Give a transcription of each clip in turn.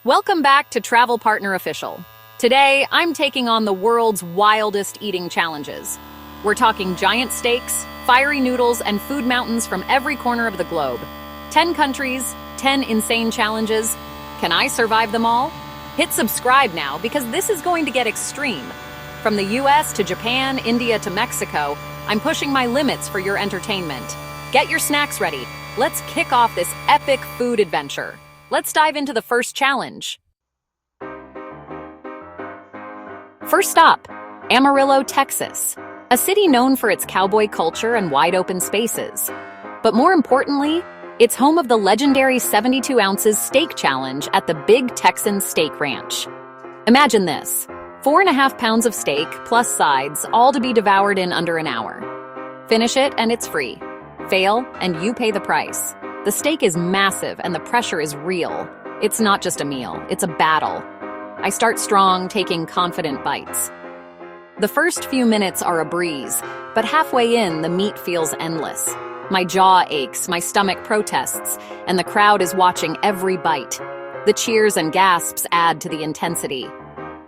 Welcome back to Travel Partner Official. Today, I'm taking on the world's wildest eating challenges. We're talking giant steaks, fiery noodles, and food mountains from every corner of the globe. 10 countries, 10 insane challenges. Can I survive them all? Hit subscribe now because this is going to get extreme. From the US to Japan, India to Mexico, I'm pushing my limits for your entertainment. Get your snacks ready. Let's kick off this epic food adventure. Let's dive into the first challenge. First stop, Amarillo, Texas, a city known for its cowboy culture and wide-open spaces. But more importantly, it's home of the legendary 72 ounces steak challenge at the Big Texan Steak Ranch. Imagine this, 4.5 pounds of steak plus sides, all to be devoured in under an hour. Finish it and it's free. Fail and you pay the price. The steak is massive and the pressure is real. It's not just a meal, it's a battle. I start strong, taking confident bites. The first few minutes are a breeze, but halfway in, the meat feels endless. My jaw aches, my stomach protests, and the crowd is watching every bite. The cheers and gasps add to the intensity.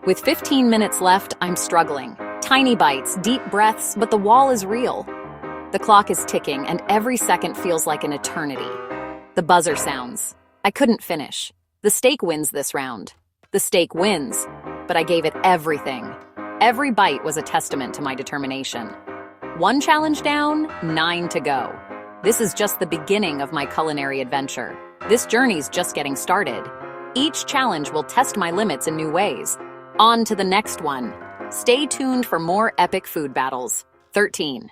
With 15 minutes left, I'm struggling. Tiny bites, deep breaths, but the wall is real. The clock is ticking, and every second feels like an eternity. The buzzer sounds. I couldn't finish. The steak wins this round. The steak wins, but I gave it everything. Every bite was a testament to my determination. 1 challenge down, 9 to go. This is just the beginning of my culinary adventure. This journey's just getting started. Each challenge will test my limits in new ways. On to the next one. Stay tuned for more epic food battles. 13.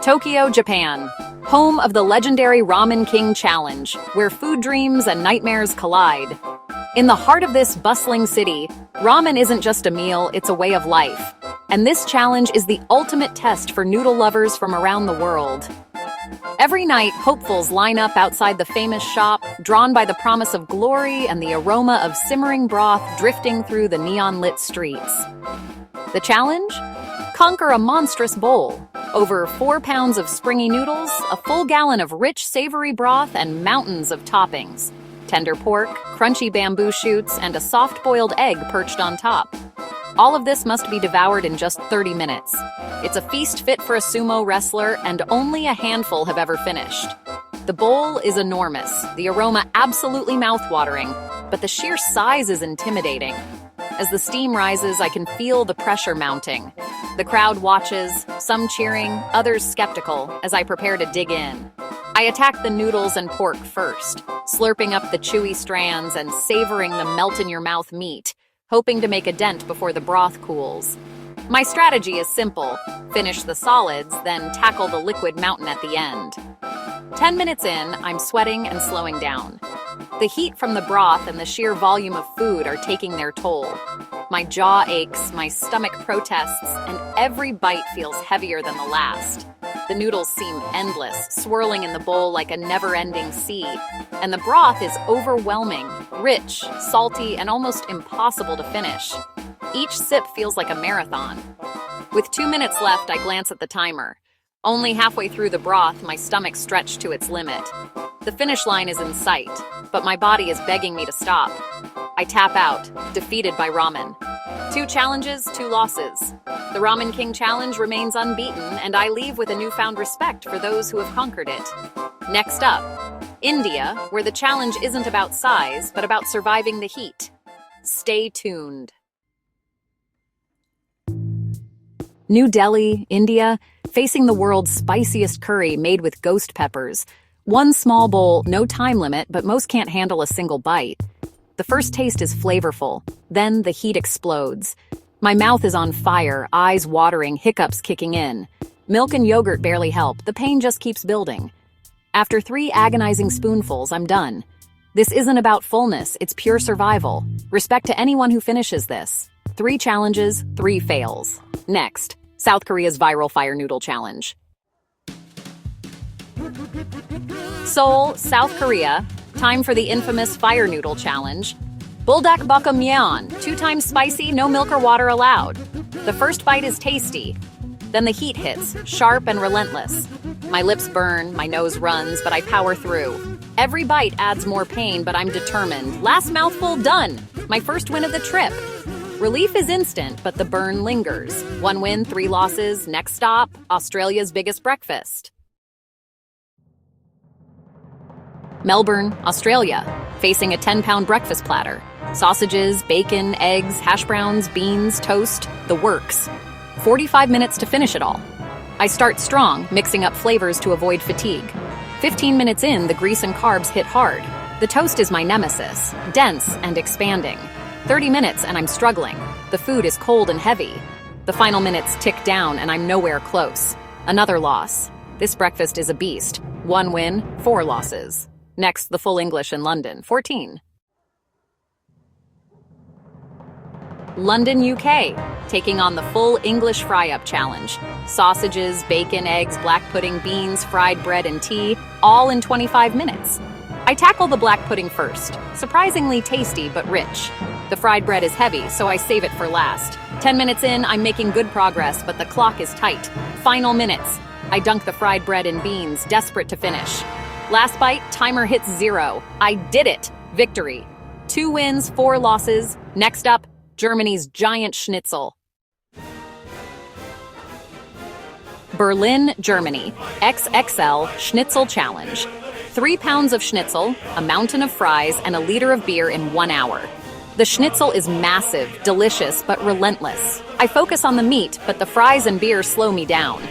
Tokyo, Japan, home of the legendary Ramen King Challenge, where food dreams and nightmares collide. In the heart of this bustling city, ramen isn't just a meal, it's a way of life. And this challenge is the ultimate test for noodle lovers from around the world. Every night, hopefuls line up outside the famous shop, drawn by the promise of glory and the aroma of simmering broth drifting through the neon-lit streets. The challenge? Conquer a monstrous bowl. Over 4 pounds of springy noodles, a full gallon of rich, savory broth, and mountains of toppings. Tender pork, crunchy bamboo shoots, and a soft-boiled egg perched on top. All of this must be devoured in just 30 minutes. It's a feast fit for a sumo wrestler, and only a handful have ever finished. The bowl is enormous, the aroma absolutely mouth-watering, but the sheer size is intimidating. As the steam rises, I can feel the pressure mounting. The crowd watches, some cheering, others skeptical, as I prepare to dig in. I attack the noodles and pork first, slurping up the chewy strands and savoring the melt-in-your-mouth meat, hoping to make a dent before the broth cools. My strategy is simple: finish the solids, then tackle the liquid mountain at the end. 10 minutes in, I'm sweating and slowing down. The heat from the broth and the sheer volume of food are taking their toll. My jaw aches, my stomach protests, and every bite feels heavier than the last. The noodles seem endless, swirling in the bowl like a never-ending sea, and the broth is overwhelming, rich, salty, and almost impossible to finish. Each sip feels like a marathon. With 2 minutes left, I glance at the timer. Only halfway through the broth, my stomach stretched to its limit. The finish line is in sight, but my body is begging me to stop. I tap out, defeated by ramen. 2 challenges, 2 losses. The Ramen King Challenge remains unbeaten, and I leave with a newfound respect for those who have conquered it. Next up, India, where the challenge isn't about size, but about surviving the heat. Stay tuned. New Delhi, India, facing the world's spiciest curry made with ghost peppers. 1 small bowl, no time limit, but most can't handle a single bite. The first taste is flavorful, then the heat explodes. My mouth is on fire, eyes watering, hiccups kicking in. Milk and yogurt barely help, the pain just keeps building. After 3 agonizing spoonfuls, I'm done. This isn't about fullness, it's pure survival. Respect to anyone who finishes this. 3 challenges, 3 fails. Next, South Korea's viral fire noodle challenge. Seoul, South Korea, time for the infamous fire noodle challenge. Buldak Bakkeomyeon, 2 times spicy, no milk or water allowed. The first bite is tasty. Then the heat hits, sharp and relentless. My lips burn, my nose runs, but I power through. Every bite adds more pain, but I'm determined. Last mouthful done. My first win of the trip. Relief is instant, but the burn lingers. 1 win, 3 losses. Next stop, Australia's biggest breakfast. Melbourne, Australia, facing a 10-pound breakfast platter. Sausages, bacon, eggs, hash browns, beans, toast, the works. 45 minutes to finish it all. I start strong, mixing up flavors to avoid fatigue. 15 minutes in, the grease and carbs hit hard. The toast is my nemesis, dense and expanding. 30 minutes and I'm struggling. The food is cold and heavy. The final minutes tick down and I'm nowhere close. Another loss. This breakfast is a beast. 1 win, 4 losses. Next, the full English in London, 14. London, UK, taking on the full English fry-up challenge. Sausages, bacon, eggs, black pudding, beans, fried bread, and tea, all in 25 minutes. I tackle the black pudding first. Surprisingly tasty, but rich. The fried bread is heavy, so I save it for last. 10 minutes in, I'm making good progress, but the clock is tight. Final minutes. I dunk the fried bread in beans, desperate to finish. Last bite, timer hits 0. I did it! Victory. 2 wins, 4 losses. Next up, Germany's giant Schnitzel. Berlin, Germany, XXL Schnitzel Challenge. 3 pounds of schnitzel, a mountain of fries, and a liter of beer in 1 hour. The schnitzel is massive, delicious, but relentless. I focus on the meat, but the fries and beer slow me down.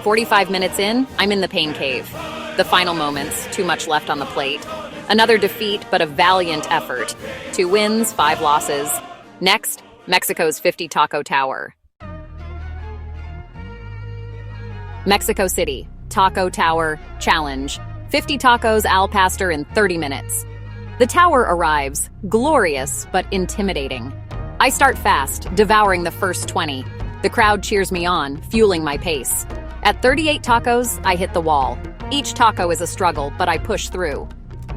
45 minutes in, I'm in the pain cave. The final moments, too much left on the plate. Another defeat, but a valiant effort. 2 wins, 5 losses. Next, Mexico's 50 Taco Tower. Mexico City, Taco Tower Challenge. 50 tacos al pastor in 30 minutes. The tower arrives, glorious but intimidating. I start fast, devouring the first 20. The crowd cheers me on, fueling my pace. At 38 tacos, I hit the wall. Each taco is a struggle, but I push through.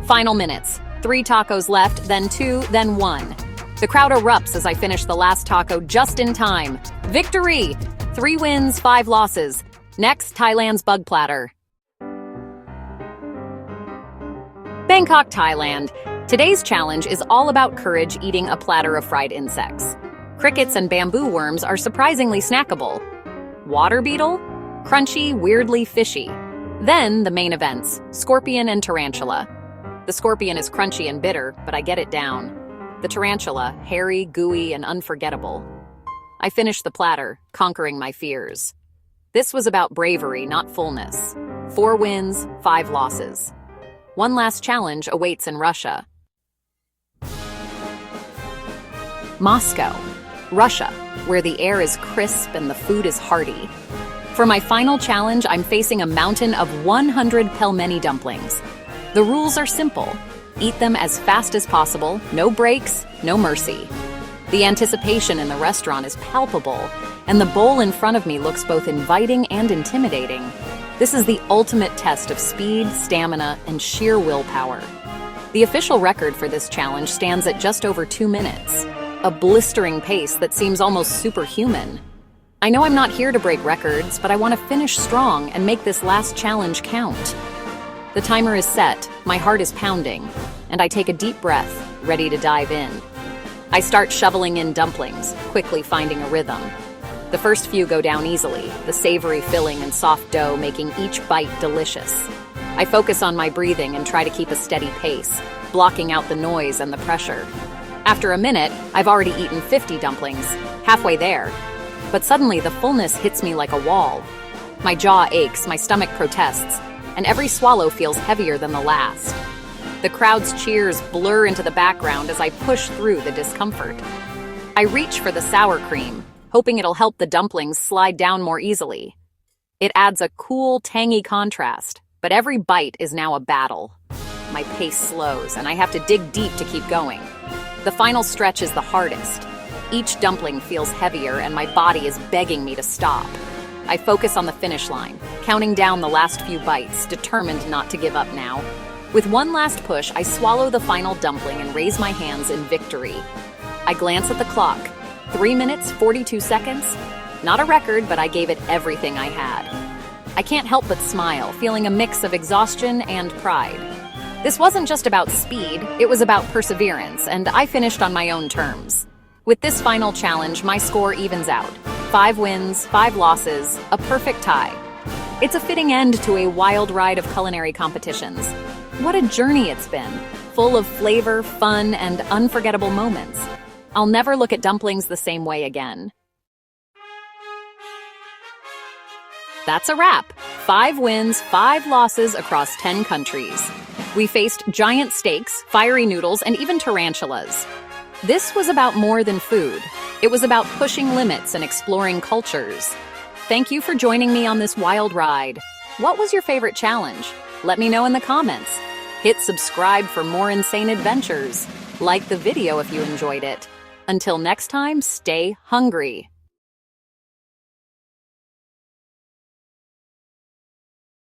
Final minutes. 3 tacos left, then 2, then 1. The crowd erupts as I finish the last taco just in time. Victory! 3 wins, 5 losses. Next, Thailand's bug platter. Bangkok, Thailand. Today's challenge is all about courage eating a platter of fried insects. Crickets and bamboo worms are surprisingly snackable. Water beetle? Crunchy, weirdly fishy. Then the main events, scorpion and tarantula. The scorpion is crunchy and bitter, but I get it down. The tarantula, hairy, gooey, and unforgettable. I finish the platter, conquering my fears. This was about bravery, not fullness. 4 wins, 5 losses. One last challenge awaits in Russia. Moscow, Russia, where the air is crisp and the food is hearty. For my final challenge, I'm facing a mountain of 100 pelmeni dumplings. The rules are simple. Eat them as fast as possible, no breaks, no mercy. The anticipation in the restaurant is palpable, and the bowl in front of me looks both inviting and intimidating. This is the ultimate test of speed, stamina, and sheer willpower. The official record for this challenge stands at just over 2 minutes, a blistering pace that seems almost superhuman. I know I'm not here to break records, but I want to finish strong and make this last challenge count. The timer is set, my heart is pounding, and I take a deep breath, ready to dive in. I start shoveling in dumplings, quickly finding a rhythm. The first few go down easily, the savory filling and soft dough making each bite delicious. I focus on my breathing and try to keep a steady pace, blocking out the noise and the pressure. After a minute, I've already eaten 50 dumplings, halfway there. But suddenly the fullness hits me like a wall. My jaw aches, my stomach protests, and every swallow feels heavier than the last. The crowd's cheers blur into the background as I push through the discomfort. I reach for the sour cream, hoping it'll help the dumplings slide down more easily. It adds a cool, tangy contrast, but every bite is now a battle. My pace slows, and I have to dig deep to keep going. The final stretch is the hardest. Each dumpling feels heavier, and my body is begging me to stop. I focus on the finish line, counting down the last few bites, determined not to give up now. With one last push, I swallow the final dumpling and raise my hands in victory. I glance at the clock. 3 minutes, 42 seconds. Not a record, but I gave it everything I had. I can't help but smile, feeling a mix of exhaustion and pride. This wasn't just about speed, it was about perseverance, and I finished on my own terms. With this final challenge, my score evens out. 5 wins, 5 losses, a perfect tie. It's a fitting end to a wild ride of culinary competitions. What a journey it's been, full of flavor, fun, and unforgettable moments. I'll never look at dumplings the same way again. That's a wrap. 5 wins, 5 losses across 10 countries. We faced giant steaks, fiery noodles, and even tarantulas. This was about more than food. It was about pushing limits and exploring cultures. Thank you for joining me on this wild ride. What was your favorite challenge? Let me know in the comments. Hit subscribe for more insane adventures. Like the video if you enjoyed it. Until next time, stay hungry.